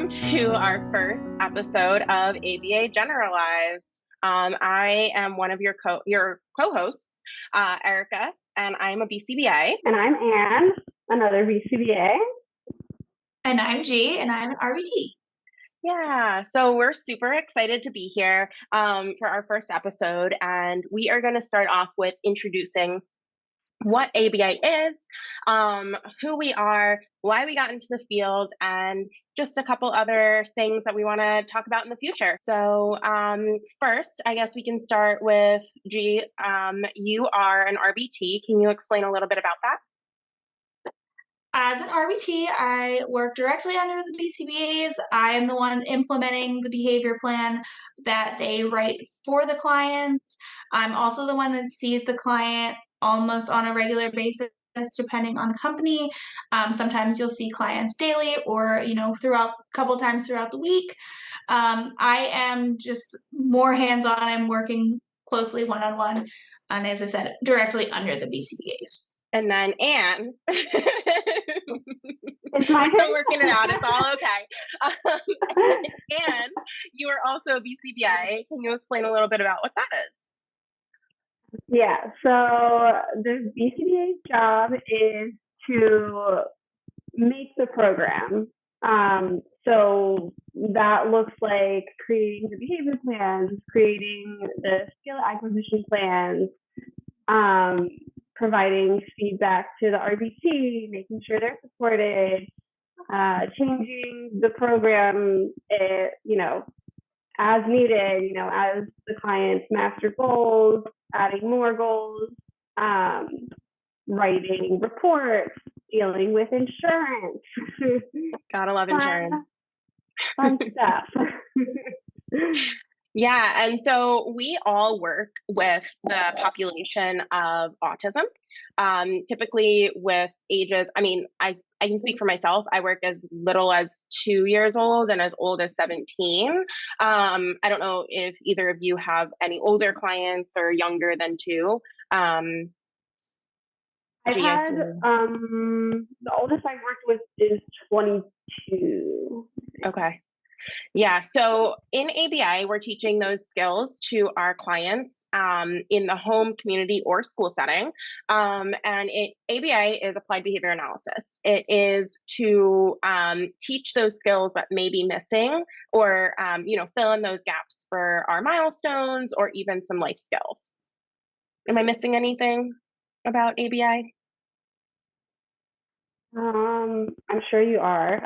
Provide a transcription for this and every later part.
welcome to our first episode of ABA Generalized. I am one of your co-hosts, Erica, and I'm a BCBA. And I'm Anne, another BCBA. And I'm G, and I'm an RBT. Yeah, so we're super excited to be here for our first episode, and we are going to start off with introducing what ABA is, who we are, why we got into the field, and just a couple other things that we want to talk about in the future. So first, I guess we can start with G. You are an RBT. Can you explain a little bit about that? As an RBT, I work directly under the BCBAs. I am the one implementing the behavior plan that they write for the clients. I'm also the one that sees the client almost on a regular basis, depending on the company. Sometimes you'll see clients daily or, throughout a couple times throughout the week. I am just more hands-on. I'm working closely one-on-one, and as I said, directly under the BCBAs. And then Anne, we're It's my still working it out. It's all okay. Anne, you are also a BCBA. Can you explain a little bit about what that is? Yeah, so the BCBA's job is to make the program. So that looks like creating the behavior plans, creating the skill acquisition plans, providing feedback to the RBT, making sure they're supported, changing the program, as needed, as the client's master goals, adding more goals, writing reports, dealing with insurance. Gotta love insurance. Fun stuff. Yeah, and so we all work with the population of autism, typically with ages, I can speak for myself. I work as little as 2 years old and as old as 17. I don't know if either of you have any older clients or younger than 2. I've had, the oldest I've worked with is 22. Okay. Yeah, so in ABI, we're teaching those skills to our clients in the home, community, or school setting. ABI is applied behavior analysis. It is to teach those skills that may be missing or, fill in those gaps for our milestones or even some life skills. Am I missing anything about ABI? I'm sure you are.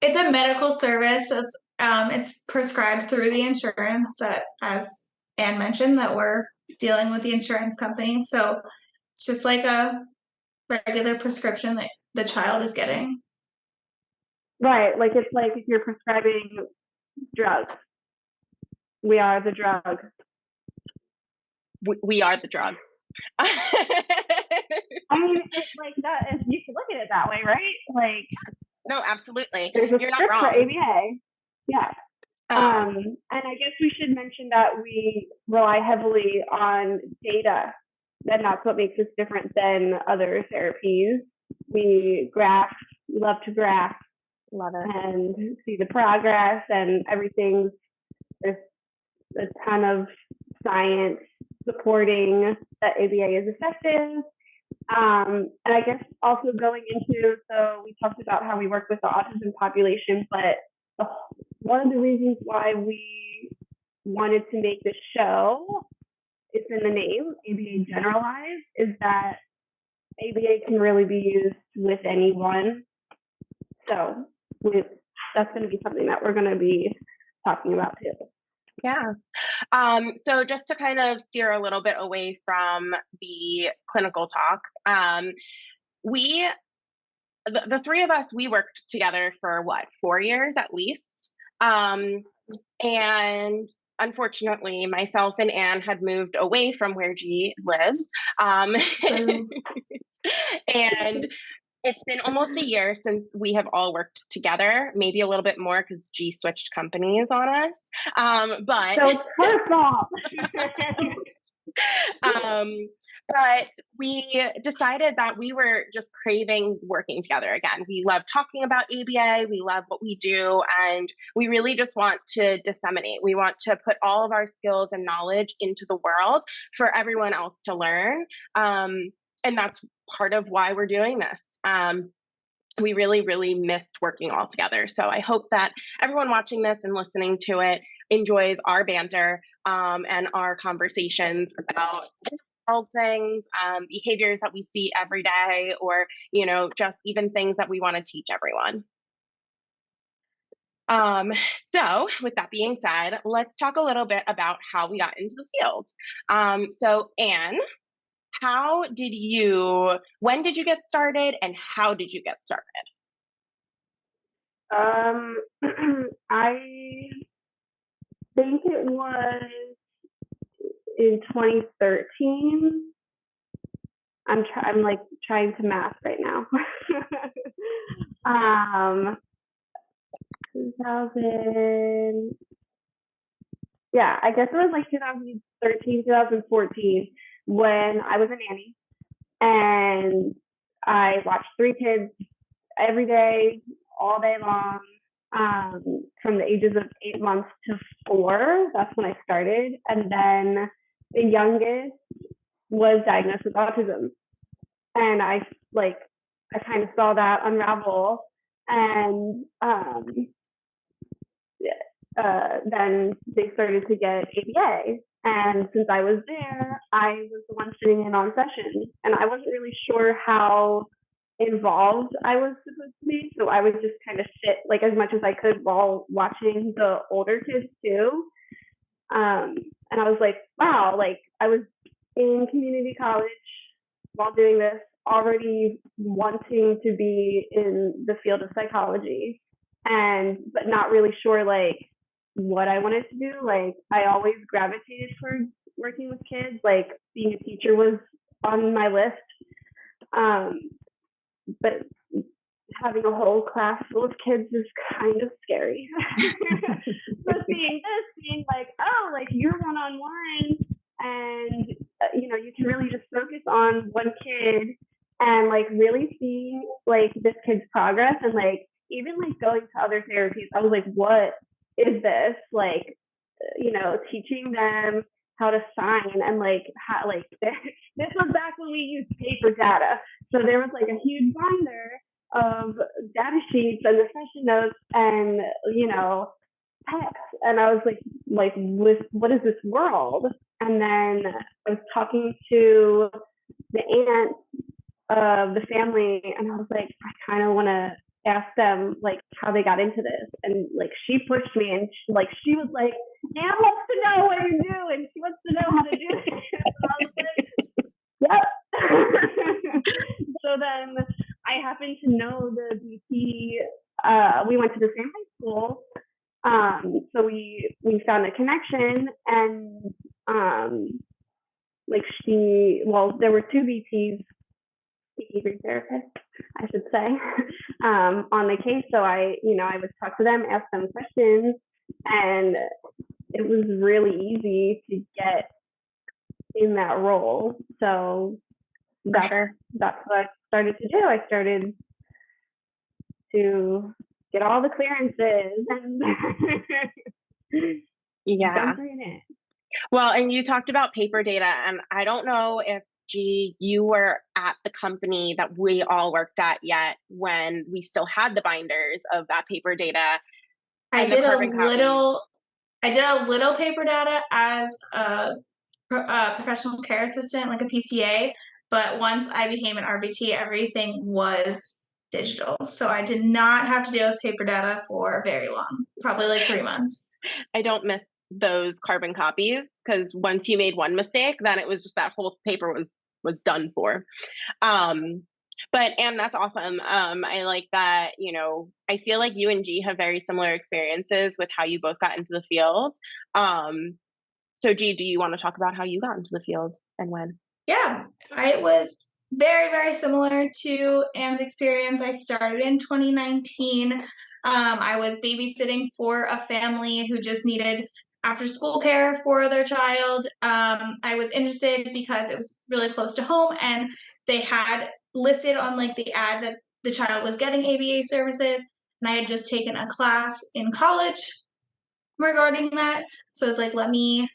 It's a medical service. It's prescribed through the insurance that, as Anne mentioned, that we're dealing with the insurance company. So it's just like a regular prescription that the child is getting. Right. Like it's like if you're prescribing drugs. We are the drug. We are the drug. It's like that. You can look at it that way, right? Like, no, absolutely. There's a You're not script wrong. for ABA. Yeah. And I guess we should mention that we rely heavily on data, and that's what makes us different than other therapies. We love to graph, love it, and see the progress and everything. There's a ton of science supporting that ABA is effective. And I guess also going into, so we talked about how we work with the autism population, but one of the reasons why we wanted to make this show, it's in the name, ABA Generalized, is that ABA can really be used with anyone. So that's going to be something that we're going to be talking about too. Yeah. So just to kind of steer a little bit away from the clinical talk, the three of us, we worked together for 4 years at least. And unfortunately, myself and Anne had moved away from where G lives. And it's been almost a year since we have all worked together, maybe a little bit more because G switched companies on us. But so personal. um, but we decided that we were just craving working together again. We love talking about ABA, we love what we do, and we really just want to disseminate. We want to put all of our skills and knowledge into the world for everyone else to learn. And that's part of why we're doing this. We really, really missed working all together. So I hope that everyone watching this and listening to it enjoys our banter and our conversations about world things, behaviors that we see every day, or just even things that we want to teach everyone. So, with that being said, let's talk a little bit about how we got into the field. So, Anne, when did you get started, and how did you get started? I think it was in 2013. I'm like trying to math right now. 2000. Yeah, I guess it was like 2013, 2014 when I was a nanny and I watched three kids every day, all day long, from the ages of 8 months to 4. That's when I started. And then the youngest was diagnosed with autism. And I kind of saw that unravel. And then they started to get ABA. And since I was there, I was the one sitting in on sessions. And I wasn't really sure how involved I was supposed to be. So I would just kind of sit like as much as I could while watching the older kids too. And I was like, wow, like I was in community college while doing this, already wanting to be in the field of psychology, but not really sure like what I wanted to do. Like I always gravitated towards working with kids. Like being a teacher was on my list. But having a whole class full of kids is kind of scary. But being like, oh, like you're one-on-one, and you can really just focus on one kid and like really seeing like this kid's progress, and like even like going to other therapies, I was like, what is this? Like, teaching them how to sign, and like how like this was back when we used paper data. So there was like a huge binder of data sheets and the session notes and text, and I was like what is this world? And then I was talking to the aunt of the family, and I was like, I kind of want to ask them like how they got into this, and like she pushed me, and she was like, Anne wants to know what you do, and she wants to know how to do it. So I was like, yep. So then I happened to know the BP. We went to the same high school, so we found a connection, and there were two BPs, behavior therapists, I should say, on the case. So I would talk to them, ask them questions, and it was really easy to get in that role. So that's what I started to do. I started to get all the clearances and yeah. Well, and you talked about paper data, and I don't know if you were at the company that we all worked at yet when we still had the binders of that paper data. I did a little paper data as a professional care assistant, like a PCA. But once I became an RBT, everything was digital. So I did not have to deal with paper data for very long, probably like 3 months. I don't miss those carbon copies, because once you made one mistake, then it was just that whole paper was done for. But Anne, that's awesome. I like that, I feel like you and G have very similar experiences with how you both got into the field. So G, do you want to talk about how you got into the field and when? Yeah, it was very, very similar to Anne's experience. I started in 2019. I was babysitting for a family who just needed after school care for their child. I was interested because it was really close to home, and they had listed on like the ad that the child was getting ABA services, and I had just taken a class in college regarding that. So I was like, let me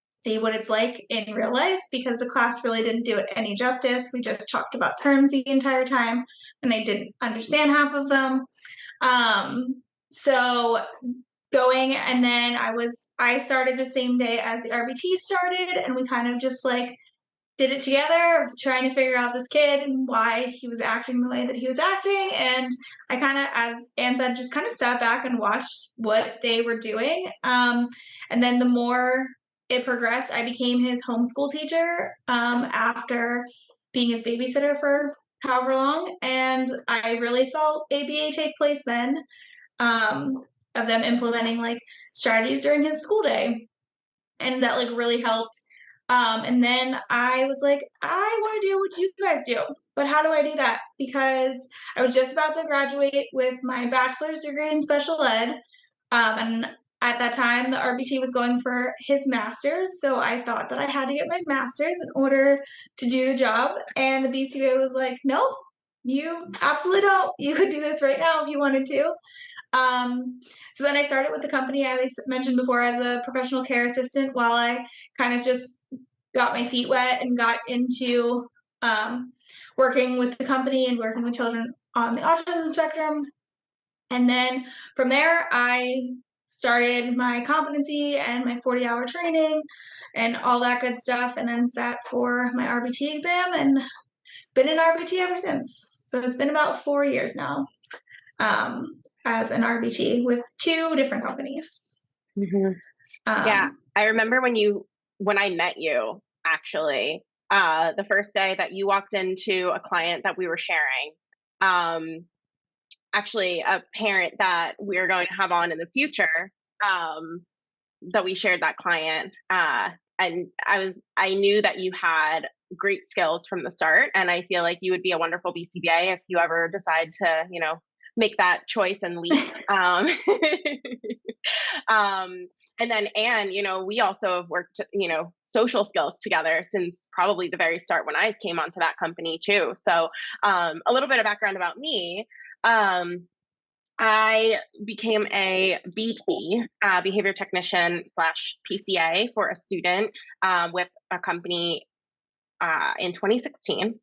see what it's like in real life, because the class really didn't do it any justice. We just talked about terms the entire time, and I didn't understand half of them. So going, and then I started the same day as the RBT started, and we kind of just like did it together, trying to figure out this kid and why he was acting the way that he was acting. And I kind of, as Anne said, just kind of sat back and watched what they were doing. And then the more it progressed, I became his homeschool teacher after being his babysitter for however long. And I really saw ABA take place then, of them implementing like strategies during his school day. And that like really helped. And then I was like, I want to do what you guys do, but how do I do that? Because I was just about to graduate with my bachelor's degree in special ed. And at that time, the RBT was going for his master's. So I thought that I had to get my master's in order to do the job. And the BCBA was like, nope, you absolutely don't. You could do this right now if you wanted to. So then I started with the company, as I mentioned before, as a professional care assistant, while I kind of just got my feet wet and got into working with the company and working with children on the autism spectrum. And then from there, I started my competency and my 40-hour training and all that good stuff, and then sat for my RBT exam and been in RBT ever since. So it's been about 4 years now. As an RBT with 2 different companies. Mm-hmm. Yeah, I remember when I met you, actually, the first day that you walked into a client that we were sharing, actually a parent that we're going to have on in the future, that we shared that client, and I knew that you had great skills from the start, and I feel like you would be a wonderful BCBA if you ever decide to, make that choice and leap. And then Anne, we also have worked, social skills together since probably the very start when I came onto that company too. So a little bit of background about me. I became a BT, behavior technician / PCA for a student with a company in 2016.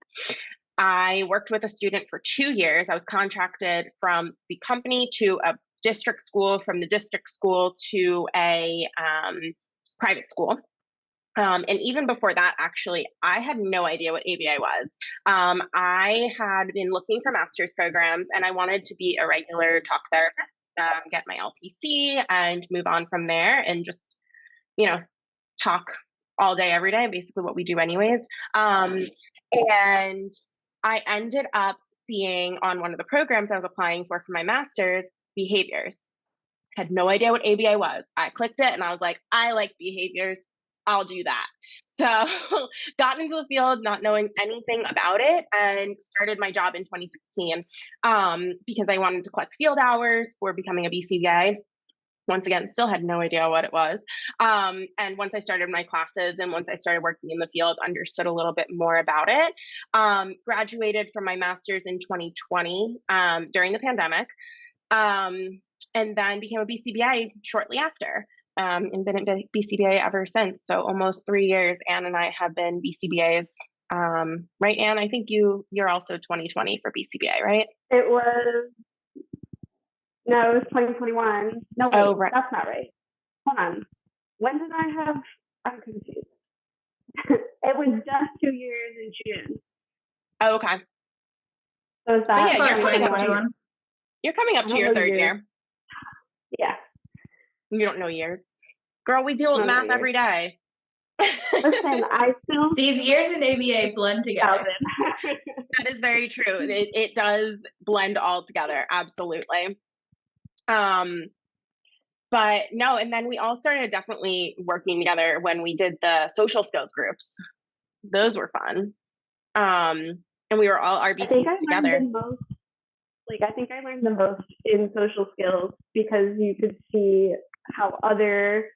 I worked with a student for 2 years. I was contracted from the company to a district school, from the district school to a private school. And even before that, actually, I had no idea what ABA was. I had been looking for master's programs, and I wanted to be a regular talk therapist, get my LPC, and move on from there, and just, talk all day, every day, basically what we do anyways. And I ended up seeing on one of the programs I was applying for my master's, behaviors. Had no idea what ABA was. I clicked it and I was like, I like behaviors. I'll do that. So got into the field not knowing anything about it, and started my job in 2016 because I wanted to collect field hours for becoming a BCBA. Once again, still had no idea what it was. And once I started my classes and once I started working in the field, understood a little bit more about it. Graduated from my master's in 2020 during the pandemic, and then became a BCBA shortly after, and been a BCBA ever since. So almost 3 years, Anne and I have been BCBAs. Right, Anne? I think you're also 2020 for BCBA, right? No, it was 2021. No, wait, oh, right. That's not right. Hold on. When did I have? I'm confused. It was just 2 years in June. Oh, okay. So yeah, you're coming up to your 3rd year. Yeah. You don't know years. Girl, we deal with math every day. Listen, these years in ABA blend together. That is very true. It does blend all together. Absolutely. But no, and then we all started definitely working together when we did the social skills groups. Those were fun. And we were all RBTs together. I think I learned the most in social skills because you could see how other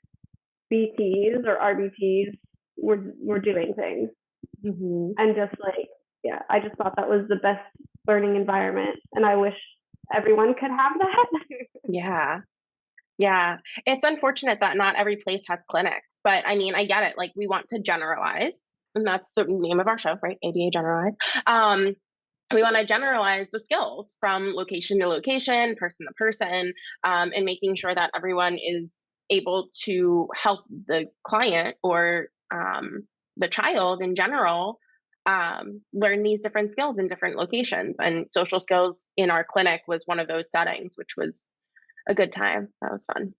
BTs or RBTs were doing things. Mm-hmm. And just like, yeah, I just thought that was the best learning environment. And I wish everyone could have that. Yeah. Yeah. It's unfortunate that not every place has clinics, but I mean, I get it. Like, we want to generalize, and that's the name of our show, right? ABA Generalize. We want to generalize the skills from location to location, person to person, and making sure that everyone is able to help the client or the child in general learn these different skills in different locations. And social skills in our clinic was one of those settings, which was a good time. That was fun.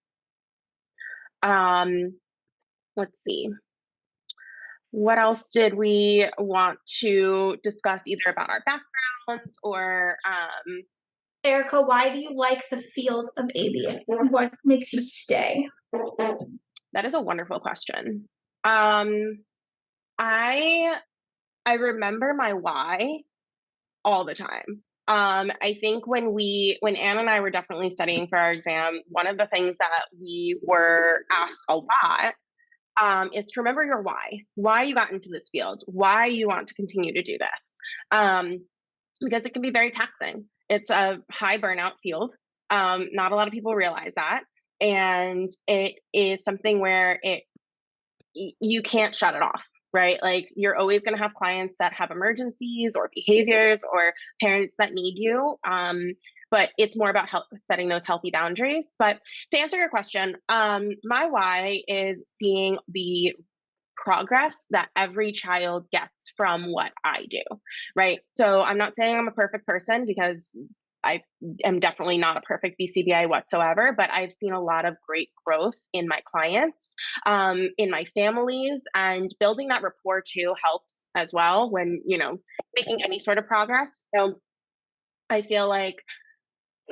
Um, let's see. What else did we want to discuss, either about our backgrounds or Erica, why do you like the field of ABA? What makes you stay? that is a wonderful question. I remember my why all the time. I think when Anne and I were definitely studying for our exam, one of the things that we were asked a lot is to remember your why you got into this field, why you want to continue to do this, because it can be very taxing. It's a high burnout field. Not a lot of people realize that, and it is something where you can't shut it off, right? Like, you're always going to have clients that have emergencies or behaviors or parents that need you. But it's more about setting those healthy boundaries. But to answer your question, my why is seeing the progress that every child gets from what I do, right? So I'm not saying I'm a perfect person, because I am definitely not a perfect BCBA whatsoever, but I've seen a lot of great growth in my clients, in my families, and building that rapport too helps as well when, making any sort of progress. So I feel like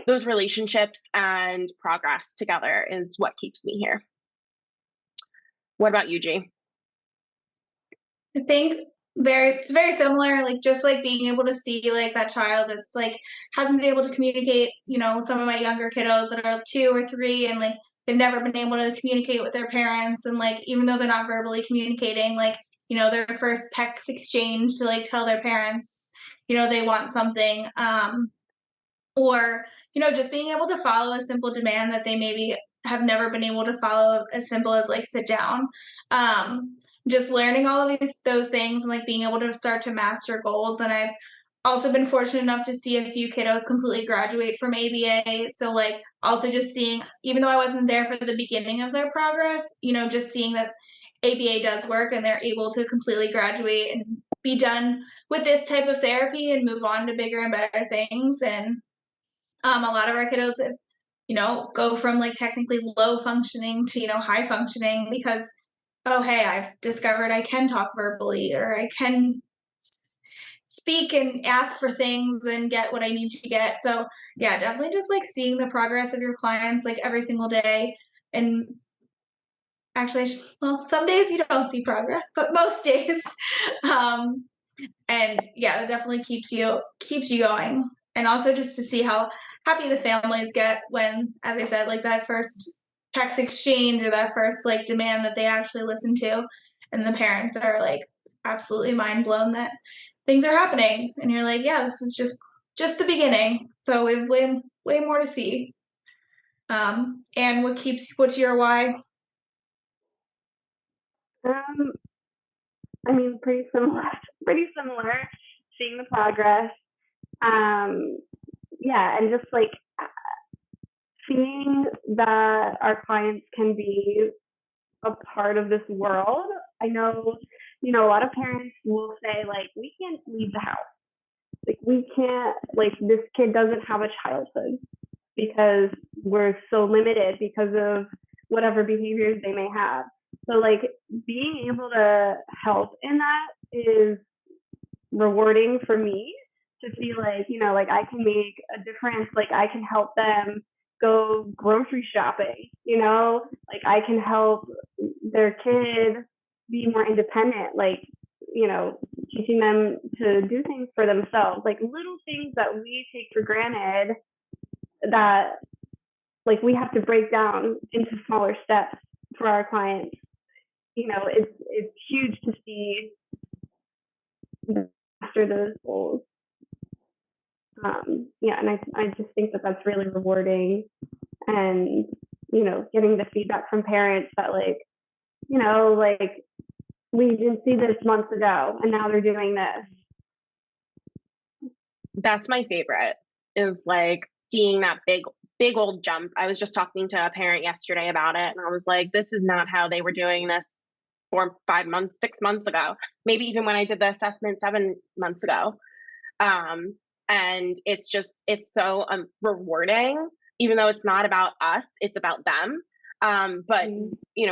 those relationships and progress together is what keeps me here. What about you, G? I think it's very similar, like just like being able to see like that child that's like hasn't been able to communicate, some of my younger kiddos that are 2 or 3 and like they've never been able to communicate with their parents, and like even though they're not verbally communicating, like their first PECS exchange to like tell their parents they want something, or just being able to follow a simple demand that they maybe have never been able to follow, as simple as like sit down. Just learning all of those things and like being able to start to master goals. And I've also been fortunate enough to see a few kiddos completely graduate from ABA. So like also just seeing, even though I wasn't there for the beginning of their progress, just seeing that ABA does work and they're able to completely graduate and be done with this type of therapy and move on to bigger and better things. And a lot of our kiddos have, go from like technically low functioning to, high functioning because, oh, hey, I've discovered I can talk verbally, or I can speak and ask for things and get what I need to get. So yeah, definitely just like seeing the progress of your clients like every single day. And actually, well, some days you don't see progress, but most days. And yeah, it definitely keeps you going. And also just to see how happy the families get when, as I said, like that first PECS exchange or that first like demand that they actually listen to, and the parents are like absolutely mind blown that things are happening, and you're like, yeah, this is just the beginning. So we have way more to see. And what's your why? I mean, pretty similar. Pretty similar. Seeing the progress. Yeah, and just like seeing that our clients can be a part of this world. I know, a lot of parents will say like, we can't leave the house. Like, we can't, like, this kid doesn't have a childhood because we're so limited because of whatever behaviors they may have. So like being able to help in that is rewarding for me, to feel like, like I can make a difference, like I can help them go grocery shopping, like I can help their kid be more independent, like, teaching them to do things for themselves, like little things that we take for granted that like we have to break down into smaller steps for our clients. it's huge to see after those goals. And I just think that that's really rewarding, and getting the feedback from parents that we didn't see this months ago and now they're doing this. That's my favorite, is seeing that big old jump. I was just talking to a parent yesterday about it, and I was like, this is not how they were doing this 4, 5 months, 6 months ago, maybe even when I did the assessment 7 months ago. And it's so rewarding, even though it's not about us, it's about them. But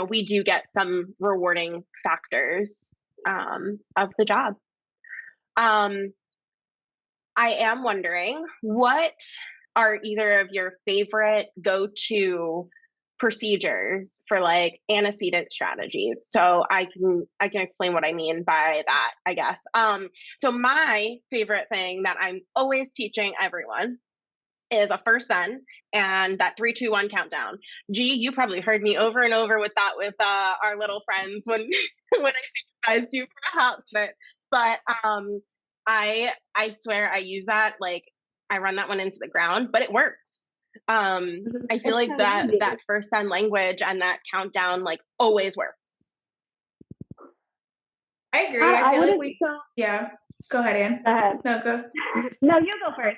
we do get some rewarding factors of the job. I am wondering, what are either of your favorite go-to procedures for antecedent strategies? So I can explain what I mean by that, I guess. So my favorite thing that I'm always teaching everyone is a first then and that 3, 2, 1 countdown. Gee, you probably heard me over and over with that with our little friends when when I think you guys do perhaps, but I swear I use that, I run that one into the ground, but it works. I feel like that first then language and that countdown always works. I agree. I feel like yeah. Go ahead, Anne. Go ahead. No, go. No, you go first.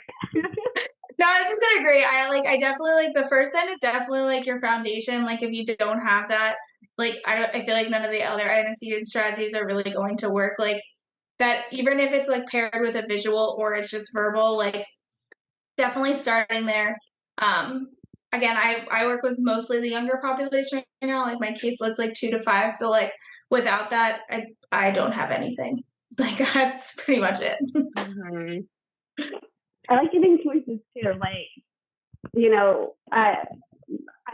No, I was just gonna agree. I definitely the first then is definitely your foundation. If you don't have that, I feel like none of the other antecedent strategies are really going to work. That, even if it's paired with a visual or it's just verbal, definitely starting there. Again, I work with mostly the younger population right now. My caseload's 2 to 5. So without that, I don't have anything. That's pretty much it. Mm-hmm. I like giving choices too. At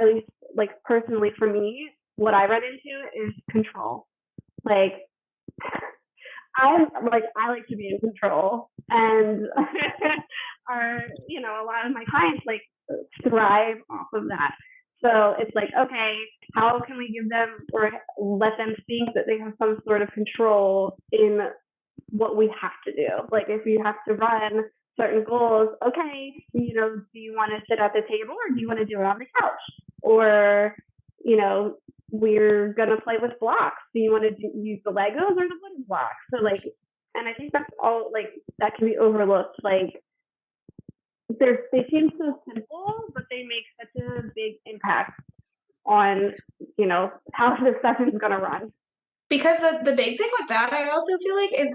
least personally for me, what I run into is control. I like to be in control, and a lot of my clients thrive off of that. So it's okay, how can we give them or let them think that they have some sort of control in what we have to do? If you have to run certain goals, okay, do you want to sit at the table or do you want to do it on the couch? Or, we're going to play with blocks. Do you want to use the Legos or the wooden blocks? So and I think that's all, that can be overlooked. They seem so simple, but they make such a big impact on, how the session's going to run. Because the big thing with that, I also feel is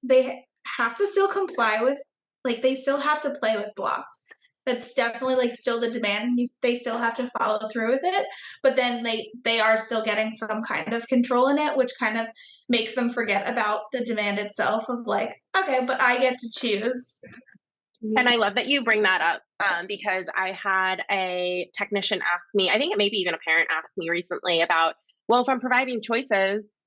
they have to still comply with, they still have to play with blocks. That's definitely still the demand. They still have to follow through with it, but then they are still getting some kind of control in it, which kind of makes them forget about the demand itself of okay, but I get to choose. And I love that you bring that up, because I had a technician ask me, I think it maybe even a parent asked me recently about, well, if I'm providing choices,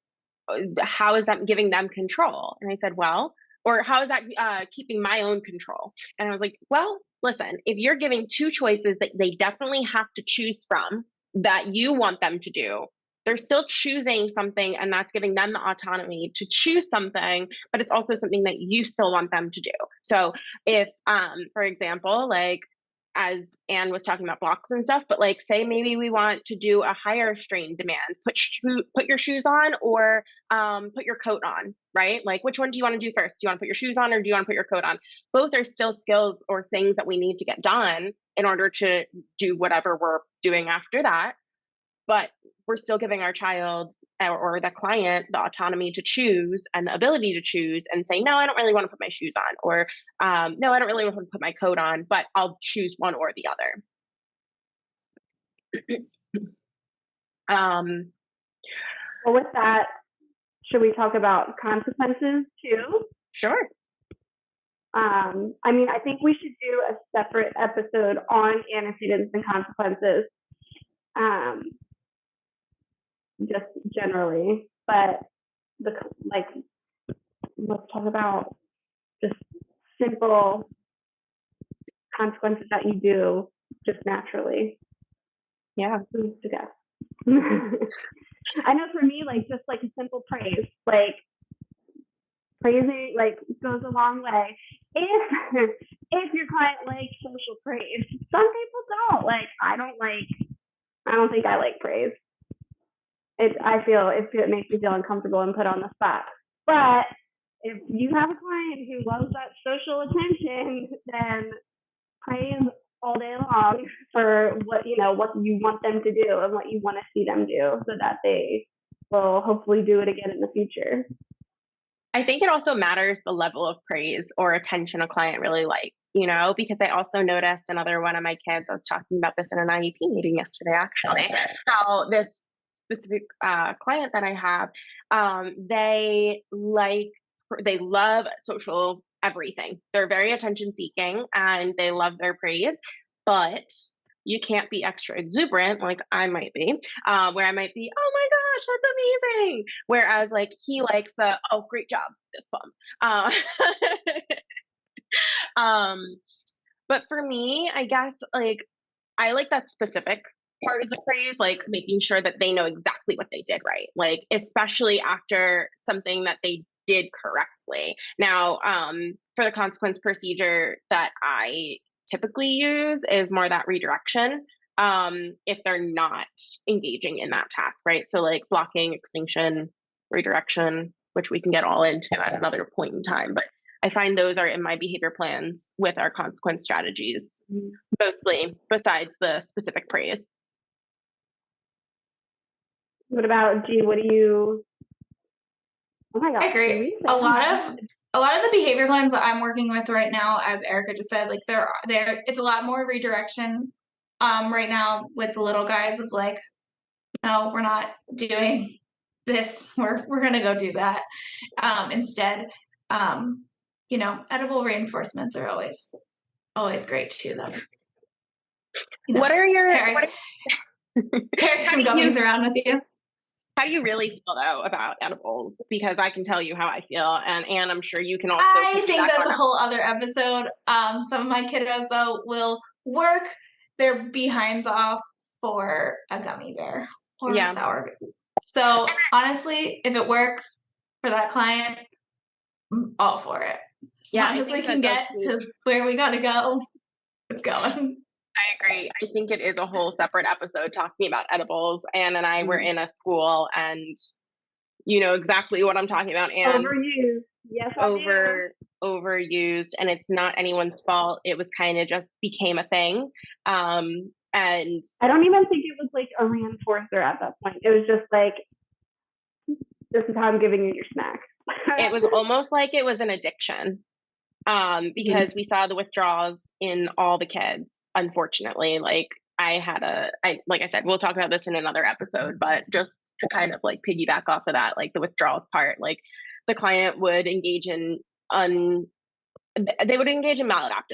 how is that giving them control? And I said, well, or how is that keeping my own control? And I was like, well, listen, if you're giving 2 choices that they definitely have to choose from that you want them to do, they're still choosing something, and that's giving them the autonomy to choose something, but it's also something that you still want them to do. So if, for example, as Anne was talking about blocks and stuff, but say maybe we want to do a higher strain demand, put your shoes on or put your coat on, right? Which one do you want to do first? Do you want to put your shoes on or do you want to put your coat on? Both are still skills or things that we need to get done in order to do whatever we're doing after that. But we're still giving our child or the client the autonomy to choose and the ability to choose and say, no, I don't really want to put my shoes on, or no, I don't really want to put my coat on, but I'll choose one or the other. Well, with that, should we talk about consequences too? Sure. I think we should do a separate episode on antecedents and consequences. Just generally, but let's talk about just simple consequences that you do just naturally. Yeah. Who's to guess? I know for me, like just like a simple praise, like praising like goes a long way. If if your client likes social praise, some people don't. Like I don't think I like praise. I feel it makes me feel uncomfortable and put on the spot. But if you have a client who loves that social attention, then praise all day long for what you want them to do and what you want to see them do, so that they will hopefully do it again in the future. I think it also matters the level of praise or attention a client really likes, because I also noticed another one of my kids, I was talking about this in an IEP meeting yesterday, actually, how this specific client that I have, they love social everything. They're very attention seeking and they love their praise, but you can't be extra exuberant like I might be, where I might be, oh my gosh, that's amazing. Whereas like he likes the, oh, great job, this bum. Um, but for me, I guess like I like that specific part of the praise, like making sure that they know exactly what they did right, like especially after something that they did correctly. Now, for the consequence procedure that I typically use is more that redirection. If they're not engaging in that task, right? So like blocking, extinction, redirection, which we can get all into at another point in time. But I find those are in my behavior plans with our consequence strategies, mostly, besides the specific praise. What about G? What do you? Oh my gosh! I agree. A lot of the behavior plans that I'm working with right now, as Erica just said, like there it's a lot more redirection right now with the little guys of like, no, we're not doing this. We're gonna go do that instead. Edible reinforcements are always great too, though. What are your carry some gummies around with you? How do you really feel though about edibles? Because I can tell you how I feel, and I'm sure you can also. I think that's a whole other episode. Some of my kiddos though will work their behinds off for a gummy bear or a sour. So honestly, if it works for that client, I'm all for it. As long as we can get to where we gotta go, it's going. I agree. I think it is a whole separate episode talking about edibles. Anne and I were in a school, and you know exactly what I'm talking about. And overused, yes, overused, and it's not anyone's fault. It was kind of just became a thing. And I don't even think it was like a reinforcer at that point. It was just like, this is how I'm giving you your snack. It was almost like it was an addiction. Because we saw the withdrawals in all the kids, unfortunately. Like like I said, we'll talk about this in another episode, but just to kind of like piggyback off of that, like the withdrawals part, like the client would engage in maladaptive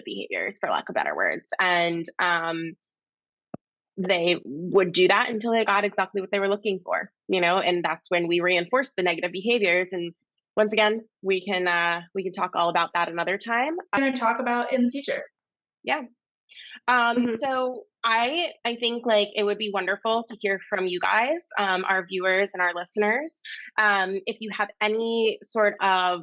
behaviors, for lack of better words. And they would do that until they got exactly what they were looking for, and that's when we reinforced the negative behaviors. And once again, we can talk all about that another time. I'm going to talk about in the future. Yeah. So I think like it would be wonderful to hear from you guys, our viewers and our listeners. If you have any sort of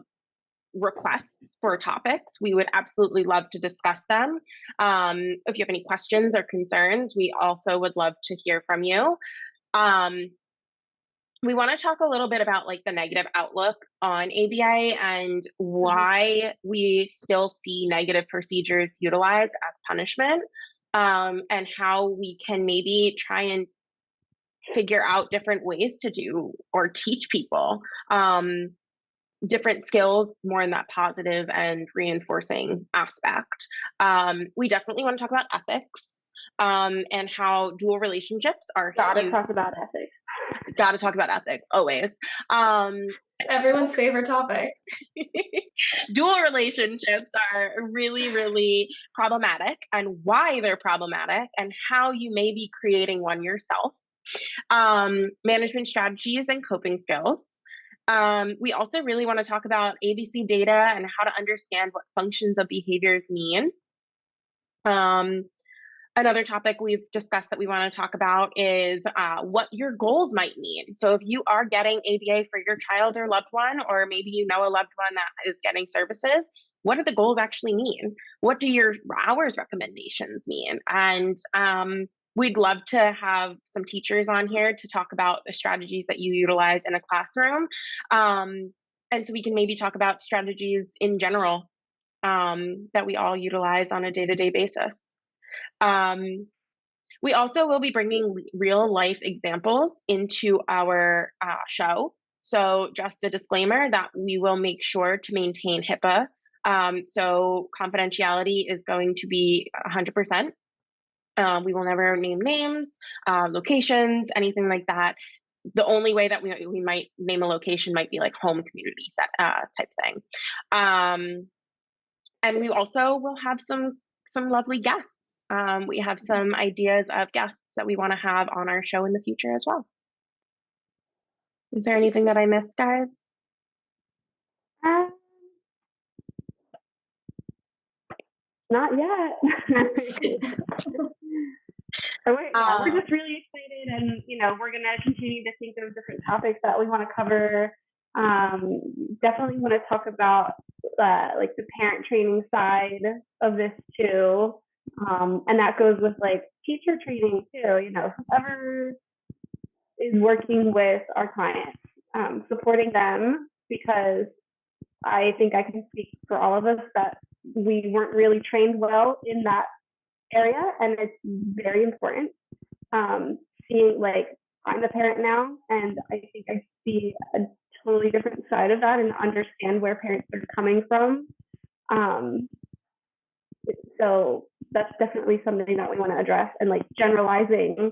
requests for topics, we would absolutely love to discuss them. If you have any questions or concerns, we also would love to hear from you. We want to talk a little bit about like the negative outlook on ABA and why we still see negative procedures utilized as punishment, and how we can maybe try and figure out different ways to do or teach people different skills more in that positive and reinforcing aspect. We definitely want to talk about ethics, and how dual relationships are. Gotta talk about ethics. Got to talk about ethics always. It's everyone's favorite topic. Dual relationships are really, really problematic, and why they're problematic, and how you may be creating one yourself. Management strategies and coping skills. We also really want to talk about ABC data and how to understand what functions of behaviors mean. Another topic we've discussed that we want to talk about is what your goals might mean. So, if you are getting ABA for your child or loved one, or maybe you know a loved one that is getting services, what do the goals actually mean? What do your hours recommendations mean? And we'd love to have some teachers on here to talk about the strategies that you utilize in a classroom. And so we can maybe talk about strategies in general that we all utilize on a day to day basis. Um, we also will be bringing real life examples into our show. So, just a disclaimer that we will make sure to maintain HIPAA. So, confidentiality is going to be 100%. We will never name names, locations, anything like that. The only way that we might name a location might be like home community set, type thing. And we also will have some lovely guests. We have some ideas of guests that we want to have on our show in the future as well. Is there anything that I missed, guys? Not yet. So we're just really excited, and we're gonna continue to think of different topics that we want to cover. Definitely want to talk about like the parent training side of this too, and that goes with like teacher training too. Whoever is working with our clients, supporting them, because I think I can speak for all of us that we weren't really trained well in that area, and it's very important. Seeing like I'm a parent now, and I think I see a totally different side of that and understand where parents are coming from. So that's definitely something that we want to address, and like generalizing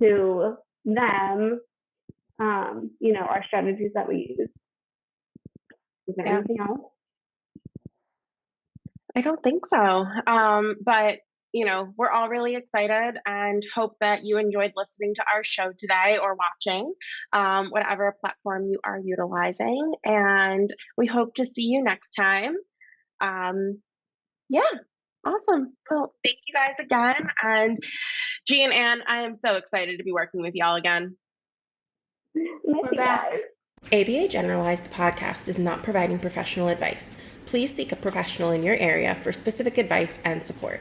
to them, our strategies that we use. Is there anything else? I don't think so. But we're all really excited and hope that you enjoyed listening to our show today or watching, whatever platform you are utilizing. And we hope to see you next time. Yeah, awesome. Well, thank you guys again. And G and Anne, I am so excited to be working with y'all again. We're back. ABA Generalized, the podcast, is not providing professional advice. Please seek a professional in your area for specific advice and support.